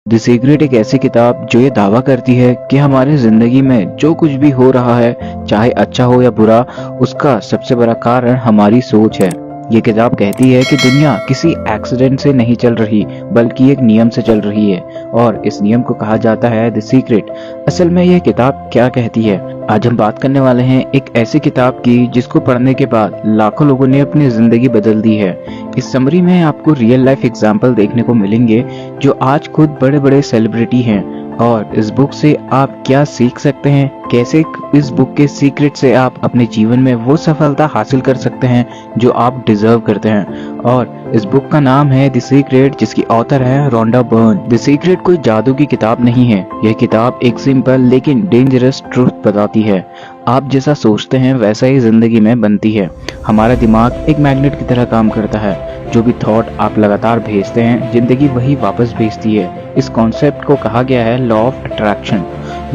The secret एक ऐसी किताब जो ये दावा करती है कि हमारी जिंदगी में जो कुछ भी हो रहा है, चाहे अच्छा हो या बुरा, उसका सबसे बड़ा कारण हमारी सोच है। ये किताब कहती है कि दुनिया किसी एक्सीडेंट से नहीं चल रही, बल्कि एक नियम से चल रही है, और इस नियम को कहा जाता है द सीक्रेट। असल में यह किताब क्या कहती है? आज हम बात करने वाले हैं एक ऐसी किताब की जिसको पढ़ने के बाद लाखों लोगों ने अपनी जिंदगी बदल दी है। इस समरी में आपको रियल लाइफ एग्जाम्पल देखने को मिलेंगे जो आज खुद बड़े बड़े सेलिब्रिटी हैं, और इस बुक से आप क्या सीख सकते हैं, कैसे इस बुक के सीक्रेट से आप अपने जीवन में वो सफलता हासिल कर सकते हैं जो आप डिजर्व करते हैं। और इस बुक का नाम है द सीक्रेट, जिसकी ऑथर है रोंडा बर्न। द सीक्रेट कोई जादू की किताब नहीं है, यह किताब एक सिंपल लेकिन डेंजरस ट्रूथ बताती है। आप जैसा सोचते हैं वैसा ही जिंदगी में बनती है। हमारा दिमाग एक मैग्नेट की तरह काम करता है। जो भी थॉट आप लगातार भेजते हैं, जिंदगी वही वापस भेजती है। इस कॉन्सेप्ट को कहा गया है law of attraction.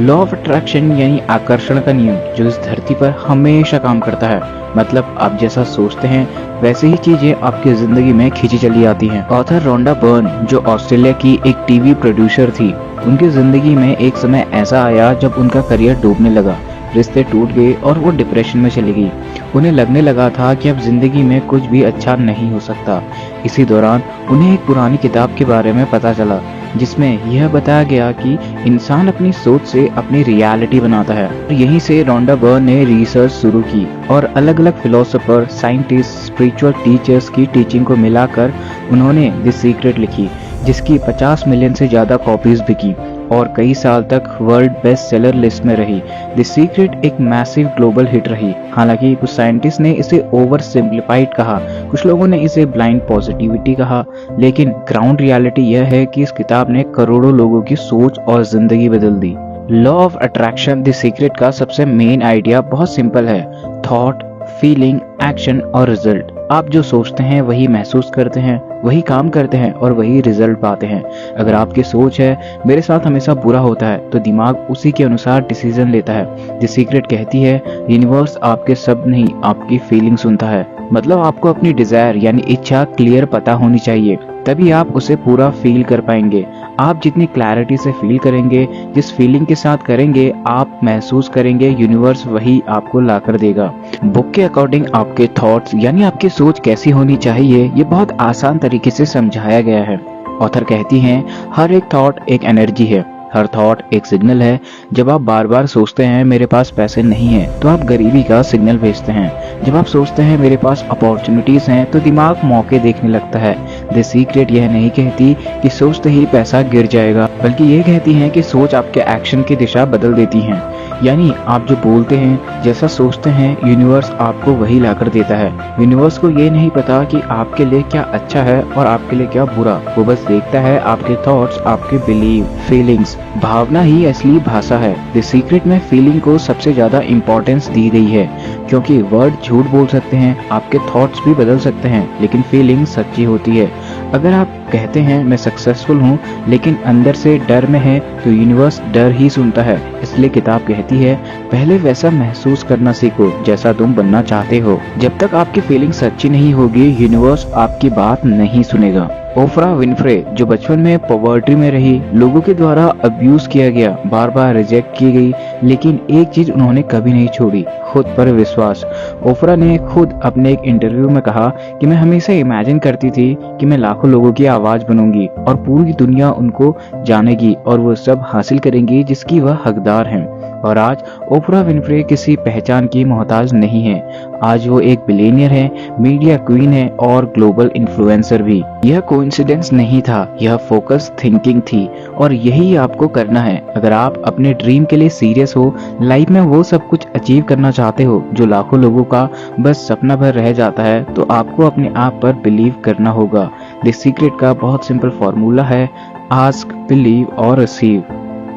Law of attraction यानी आकर्षण का नियम, जो इस धरती पर हमेशा काम करता है। मतलब आप जैसा सोचते हैं वैसे ही चीजें आपकी जिंदगी में खींची चली आती हैं। ऑथर रोंडा बर्न, जो ऑस्ट्रेलिया की एक टीवी प्रोड्यूसर थी, उनकी जिंदगी में एक समय ऐसा आया जब उनका करियर डूबने लगा, रिश्ते टूट गए और वो डिप्रेशन में चली गई। उन्हें लगने लगा था कि अब जिंदगी में कुछ भी अच्छा नहीं हो सकता। इसी दौरान उन्हें एक पुरानी किताब के बारे में पता चला, जिसमें यह बताया गया कि इंसान अपनी सोच से अपनी रियलिटी बनाता है। यहीं से रोंडा बर्न ने रिसर्च शुरू की और अलग अलग फिलोसोफर, साइंटिस्ट, स्पिरिचुअल टीचर्स की टीचिंग को मिलाकर उन्होंने द सीक्रेट लिखी, जिसकी 50 मिलियन से ज्यादा कॉपीज बिकी और कई साल तक वर्ल्ड बेस्ट सेलर लिस्ट में रही। द सीक्रेट एक मैसिव ग्लोबल हिट रही। हालांकि कुछ साइंटिस्ट ने इसे ओवर सिंप्लीफाइड कहा, कुछ लोगों ने इसे ब्लाइंड पॉजिटिविटी कहा, लेकिन ग्राउंड रियलिटी यह है कि इस किताब ने करोड़ों लोगों की सोच और जिंदगी बदल दी। Law of attraction the secret का सबसे मेन आइडिया बहुत सिंपल है। थॉट, फीलिंग, एक्शन और रिजल्ट। आप जो सोचते हैं वही महसूस करते हैं, वही काम करते हैं और वही रिजल्ट पाते हैं। अगर आपकी सोच है मेरे साथ हमेशा बुरा होता है, तो दिमाग उसी के अनुसार डिसीजन लेता है। द सीक्रेट कहती है यूनिवर्स आपके शब्द नहीं, आपकी फीलिंग सुनता है। मतलब आपको अपनी डिजायर यानी इच्छा क्लियर पता होनी चाहिए, तभी आप उसे पूरा फील कर पाएंगे। आप जितनी क्लैरिटी से फील करेंगे, जिस फीलिंग के साथ करेंगे, आप महसूस करेंगे, यूनिवर्स वही आपको लाकर देगा। बुक के अकॉर्डिंग आपके थॉट्स यानी आपकी सोच कैसी होनी चाहिए, ये बहुत आसान तरीके से समझाया गया है। ऑथर कहती हैं हर एक थॉट एक एनर्जी है, हर थॉट एक सिग्नल है। जब आप बार बार सोचते हैं मेरे पास पैसे नहीं हैं, तो आप गरीबी का सिग्नल भेजते हैं। जब आप सोचते हैं मेरे पास अपॉर्चुनिटीज हैं, तो दिमाग मौके देखने लगता है। द सीक्रेट यह नहीं कहती कि सोचते ही पैसा गिर जाएगा, बल्कि ये कहती है कि सोच आपके एक्शन की दिशा बदल देती है। यानी आप जो बोलते हैं, जैसा सोचते हैं, यूनिवर्स आपको वही लाकर देता है। यूनिवर्स को ये नहीं पता कि आपके लिए क्या अच्छा है और आपके लिए क्या बुरा, वो बस देखता है आपके थॉट्स, आपके बिलीव, फीलिंग्स। भावना ही असली भाषा है। द सीक्रेट में फीलिंग को सबसे ज्यादा इम्पोर्टेंस दी गई है, क्योंकि वर्ड झूठ बोल सकते हैं, आपके थॉट्स भी बदल सकते हैं, लेकिन फीलिंग सच्ची होती है। अगर आप कहते हैं मैं सक्सेसफुल हूँ, लेकिन अंदर से डर में है, तो यूनिवर्स डर ही सुनता है। इसलिए किताब कहती है पहले वैसा महसूस करना सीखो जैसा तुम बनना चाहते हो। जब तक आपकी फीलिंग सच्ची नहीं होगी, यूनिवर्स आपकी बात नहीं सुनेगा। ओफ्रा विनफ्रे, जो बचपन में पॉवर्टी में रही, लोगों के द्वारा अब्यूज किया गया, बार बार रिजेक्ट की गई, लेकिन एक चीज उन्होंने कभी नहीं छोड़ी, खुद पर विश्वास। ओफ्रा ने खुद अपने एक इंटरव्यू में कहा कि मैं हमेशा इमेजिन करती थी कि मैं लाखों लोगों की आवाज बनूंगी और पूरी दुनिया उनको जानेगी और वो सब हासिल करेंगी जिसकी वह हकदार हैं। और आज ओफ्रा विनफ्रे किसी पहचान की मोहताज नहीं है। आज वो एक बिलियनियर है, मीडिया क्वीन है और ग्लोबल इन्फ्लुएंसर भी। यह कोइंसिडेंस नहीं था, यह फोकस थिंकिंग थी, और यही आपको करना है। अगर आप अपने ड्रीम के लिए सीरियस हो, लाइफ में वो सब कुछ अचीव करना चाहते हो जो लाखों लोगों का बस सपना भर रह जाता है, तो आपको अपने आप पर बिलीव करना होगा। द सीक्रेट का बहुत सिंपल फॉर्मूला है आस्क, बिलीव और रिसीव।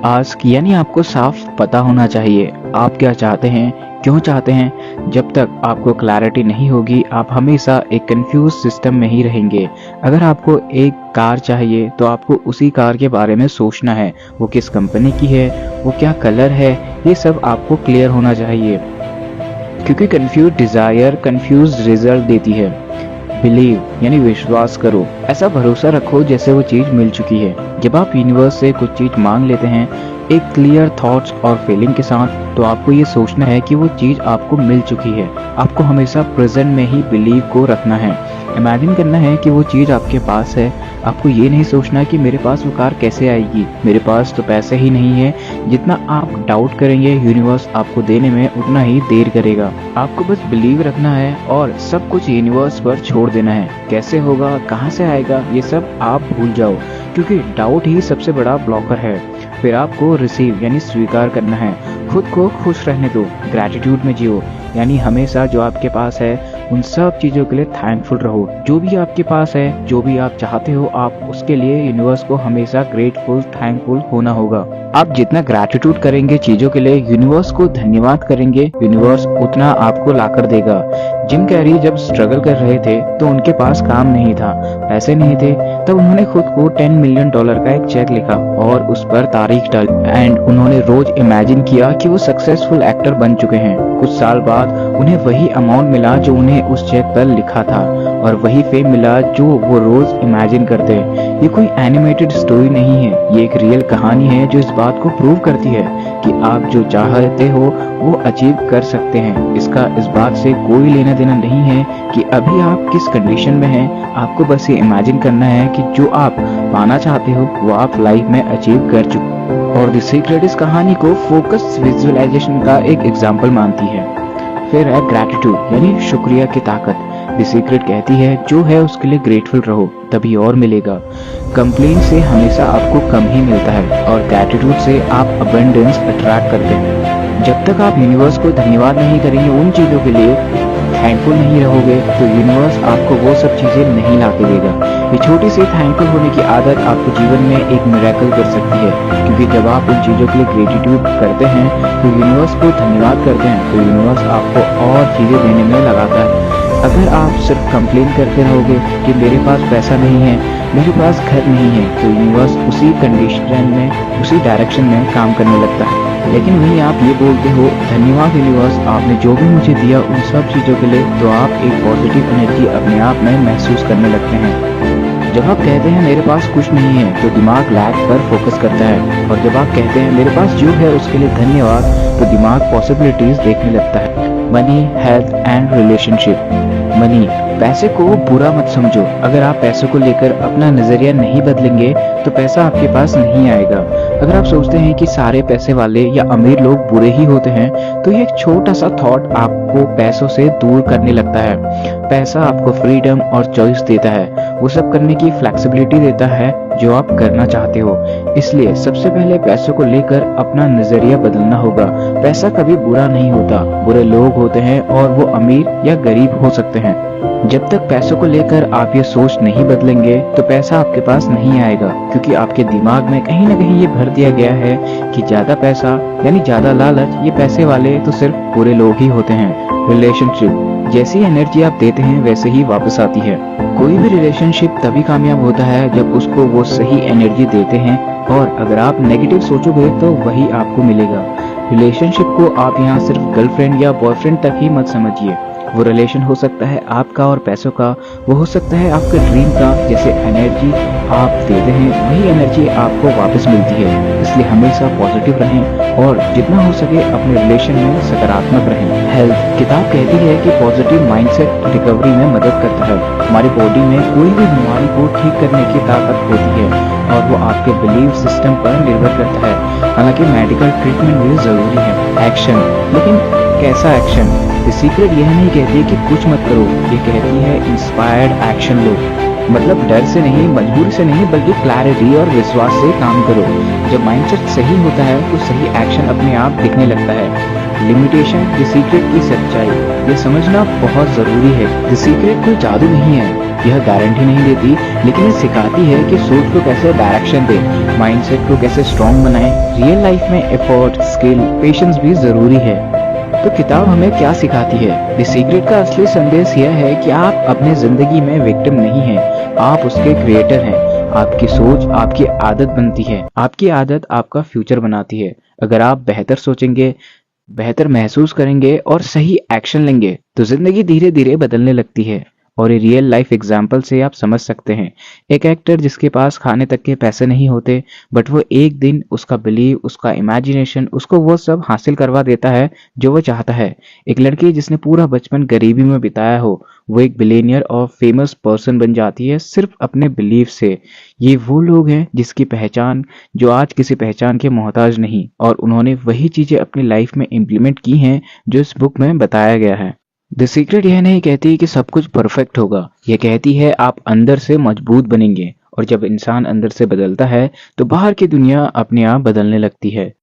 आस्क यानी आपको साफ पता होना चाहिए आप क्या चाहते हैं, क्यों चाहते हैं। जब तक आपको क्लैरिटी नहीं होगी, आप हमेशा एक कंफ्यूज सिस्टम में ही रहेंगे। अगर आपको एक कार चाहिए, तो आपको उसी कार के बारे में सोचना है, वो किस कंपनी की है, वो क्या कलर है, ये सब आपको क्लियर होना चाहिए, क्योंकि कंफ्यूज डिजायर कंफ्यूज रिजल्ट देती है। बिलीव यानी विश्वास करो, ऐसा भरोसा रखो जैसे वो चीज मिल चुकी है। जब आप यूनिवर्स से कुछ चीज मांग लेते हैं एक क्लियर थॉट्स और फीलिंग के साथ, तो आपको ये सोचना है कि वो चीज आपको मिल चुकी है। आपको हमेशा प्रेजेंट में ही बिलीव को रखना है, इमेजिन करना है कि वो चीज आपके पास है। आपको ये नहीं सोचना कि मेरे पास वो कार कैसे आएगी, मेरे पास तो पैसे ही नहीं है। जितना आप डाउट करेंगे यूनिवर्स आपको देने में उतना ही देर करेगा। आपको बस बिलीव रखना है और सब कुछ यूनिवर्स पर छोड़ देना है। कैसे होगा, कहाँ से आएगा, ये सब आप भूल जाओ, क्योंकि डाउट ही सबसे बड़ा ब्लॉकर है। फिर आपको रिसीव यानी स्वीकार करना है। खुद को खुश रहने दो, ग्रैटिट्यूड में जियो, यानी हमेशा जो आपके पास है उन सब चीजों के लिए थैंकफुल रहो। जो भी आपके पास है, जो भी आप चाहते हो, आप उसके लिए यूनिवर्स को हमेशा ग्रेटफुल थैंकफुल होना होगा। आप जितना ग्रैटिट्यूड करेंगे चीजों के लिए, यूनिवर्स को धन्यवाद करेंगे, यूनिवर्स उतना आपको लाकर देगा। जिम कैरी जब स्ट्रगल कर रहे थे तो उनके पास काम नहीं था, पैसे नहीं थे, तब उन्होंने खुद को $10 मिलियन का एक चेक लिखा और उस पर तारीख डाली एंड उन्होंने रोज इमेजिन किया कि वो सक्सेसफुल एक्टर बन चुके हैं। कुछ साल बाद उन्हें वही अमाउंट मिला जो उन्हें उस चेक पर लिखा था और वही फेम मिला जो वो रोज इमेजिन करते। ये कोई एनिमेटेड स्टोरी नहीं है, ये एक रियल कहानी है जो इस बात को प्रूव करती है कि आप जो चाहते हो वो अचीव कर सकते हैं। इसका इस बात से कोई लेना देना नहीं है कि अभी आप किस कंडीशन में हैं। आपको बस ये इमेजिन करना है कि जो आप पाना चाहते हो वो आप लाइफ में अचीव कर चुके हो। और द सीक्रेट इस कहानी को फोकस विजुअलाइजेशन का एक एग्जाम्पल मानती है। फिर है ग्रैटिट्यूड यानी शुक्रिया की ताकत। द सीक्रेट कहती है जो है उसके लिए ग्रेटफुल रहो, तभी और मिलेगा। कंप्लेन से हमेशा आपको कम ही मिलता है और ग्रैटिट्यूड से आप अबंडेंस अट्रैक्ट करते हैं। जब तक आप यूनिवर्स को धन्यवाद नहीं करेंगे, उन चीजों के लिए थैंकफुल नहीं रहोगे, तो यूनिवर्स आपको वो सब चीजें नहीं लाके देगा। ये छोटी सी थैंकफुल होने की आदत आपको जीवन में एक मिरेकल कर सकती है, क्योंकि जब आप उन चीजों के लिए ग्रेटिट्यूड करते हैं तो यूनिवर्स को धन्यवाद करते हैं, तो यूनिवर्स आपको और चीजें देने में लगाता है। अगर आप सिर्फ कंप्लेन करते रहोगे कि मेरे पास पैसा नहीं है, मेरे पास घर नहीं है, तो यूनिवर्स उसी कंडीशन में, उसी डायरेक्शन में काम करने लगता है। लेकिन वहीं आप ये बोलते हो धन्यवाद यूनिवर्स, आपने जो भी मुझे दिया उन सब चीजों के लिए, तो आप एक पॉजिटिव एनर्जी अपने आप में महसूस करने लगते हैं। जब आप कहते हैं मेरे पास कुछ नहीं है, तो दिमाग लैक पर फोकस करता है, और जब आप कहते हैं मेरे पास जो है उसके लिए धन्यवाद, तो दिमाग पॉसिबिलिटीज देखने लगता है। Money, health and relationship. Money, पैसे को बुरा मत समझो। अगर आप पैसों को लेकर अपना नजरिया नहीं बदलेंगे तो पैसा आपके पास नहीं आएगा। अगर आप सोचते हैं कि सारे पैसे वाले या अमीर लोग बुरे ही होते हैं, तो ये एक छोटा सा थॉट आपको पैसों से दूर करने लगता है। पैसा आपको फ्रीडम और चॉइस देता है, वो सब करने की फ्लेक्सिबिलिटी देता है जो आप करना चाहते हो। इसलिए सबसे पहले पैसों को लेकर अपना नजरिया बदलना होगा। पैसा कभी बुरा नहीं होता, बुरे लोग होते हैं और वो अमीर या गरीब हो सकते हैं। जब तक पैसों को लेकर आप ये सोच नहीं बदलेंगे तो पैसा आपके पास नहीं आएगा, क्योंकि आपके दिमाग में कहीं ना कहीं ये भर दिया गया है कि ज्यादा पैसा यानी ज्यादा लालच, ये पैसे वाले तो सिर्फ बुरे लोग ही होते हैं। रिलेशनशिप, जैसी एनर्जी आप देते हैं वैसे ही वापस आती है। कोई भी रिलेशनशिप तभी कामयाब होता है जब उसको वो सही एनर्जी देते हैं, और अगर आप नेगेटिव सोचोगे तो वही आपको मिलेगा। रिलेशनशिप को आप यहाँ सिर्फ गर्लफ्रेंड या बॉयफ्रेंड तक ही मत समझिए। वो रिलेशन हो सकता है आपका और पैसों का, वो हो सकता है आपके ड्रीम का। जैसे एनर्जी आप देते हैं वही एनर्जी आपको वापस मिलती है। इसलिए हमेशा पॉजिटिव रहें और जितना हो सके अपने रिलेशन में सकारात्मक रहें। हेल्थ, किताब कहती है कि पॉजिटिव माइंडसेट रिकवरी में मदद करता है। हमारी बॉडी में कोई भी बीमारी को ठीक करने की ताकत होती है और वो आपके बिलीफ सिस्टम पर निर्भर करता है। हालांकि मेडिकल ट्रीटमेंट भी जरूरी है। एक्शन, लेकिन कैसा एक्शन? द सीक्रेट यह नहीं कहती कि कुछ मत करो, ये कहती है इंस्पायर्ड एक्शन लो। मतलब डर से नहीं, मजबूरी से नहीं, बल्कि क्लैरिटी और विश्वास से काम करो। जब माइंडसेट सही होता है तो सही एक्शन अपने आप दिखने लगता है। लिमिटेशन, द सीक्रेट की सच्चाई, ये समझना बहुत जरूरी है। द सीक्रेट कोई जादू नहीं है, यह गारंटी नहीं देती, लेकिन ये सिखाती है कि सोच को कैसे डायरेक्शन दे, माइंडसेट को कैसे स्ट्रॉन्ग बनाए। रियल लाइफ में एफर्ट, स्किल, पेशेंस भी जरूरी है। तो किताब हमें क्या सिखाती है? द सीक्रेट का असली संदेश यह है कि आप अपने जिंदगी में विक्टिम नहीं हैं, आप उसके क्रिएटर हैं। आपकी सोच आपकी आदत बनती है, आपकी आदत आपका फ्यूचर बनाती है। अगर आप बेहतर सोचेंगे, बेहतर महसूस करेंगे और सही एक्शन लेंगे तो जिंदगी धीरे धीरे बदलने लगती है। और ये रियल लाइफ एग्जाम्पल से आप समझ सकते हैं। एक एक्टर जिसके पास खाने तक के पैसे नहीं होते, बट वो एक दिन उसका बिलीव, उसका इमेजिनेशन उसको वो सब हासिल करवा देता है जो वो चाहता है। एक लड़की जिसने पूरा बचपन गरीबी में बिताया हो, वो एक बिलियनियर और फेमस पर्सन बन जाती है सिर्फ अपने बिलीव से। ये वो लोग हैं जिसकी पहचान, जो आज किसी पहचान के मोहताज नहीं, और उन्होंने वही चीजें अपनी लाइफ में इम्प्लीमेंट की हैं जो इस बुक में बताया गया है। द सीक्रेट यह नहीं कहती कि सब कुछ परफेक्ट होगा, यह कहती है आप अंदर से मजबूत बनेंगे, और जब इंसान अंदर से बदलता है तो बाहर की दुनिया अपने आप बदलने लगती है।